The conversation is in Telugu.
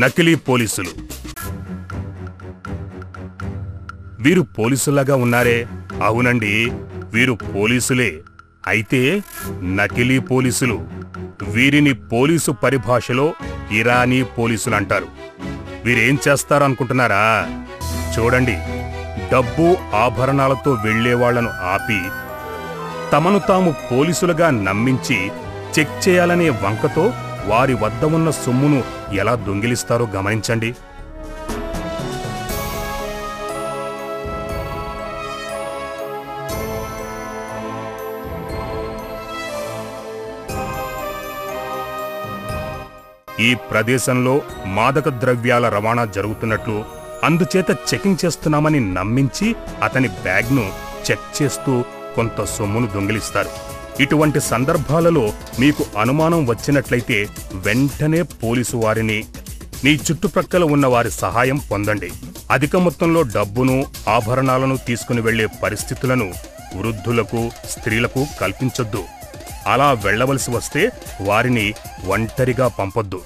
నకిలీ పోలీసులు. వీరు పోలీసులాగా ఉన్నారే? అవునండి, వీరు పోలీసులే. అయితే నకిలీ పోలీసులు. వీరిని పోలీసు పరిభాషలో ఇరానీ పోలీసులంటారు. వీరేం చేస్తారనుకుంటున్నారా? చూడండి, డబ్బు ఆభరణాలతో వెళ్లేవాళ్లను ఆపి తమను తాము పోలీసులుగా నమ్మించి చెక్ చేయాలనే వంకతో వారి వద్ద ఉన్న సొమ్మును ఎలా దొంగిలిస్తారో గమనించండి. ఈ ప్రదేశంలో మాదక ద్రవ్యాల రవాణా జరుగుతున్నట్లు, అందుచేత చెకింగ్ చేస్తున్నామని నమ్మించి అతని బ్యాగ్ను చెక్ చేస్తూ కొంత సొమ్మును దొంగిలిస్తారు. ఇటువంటి సందర్భాలలో మీకు అనుమానం వచ్చినట్లయితే వెంటనే పోలీసు వారిని, నీ చుట్టుప్రక్కల ఉన్న వారి సహాయం పొందండి. అధిక మొత్తంలో డబ్బును, ఆభరణాలను తీసుకుని వెళ్లే పరిస్థితులను వృద్ధులకు, స్త్రీలకు కల్పించొద్దు. అలా వెళ్లవలసి వస్తే వారిని ఒంటరిగా పంపొద్దు.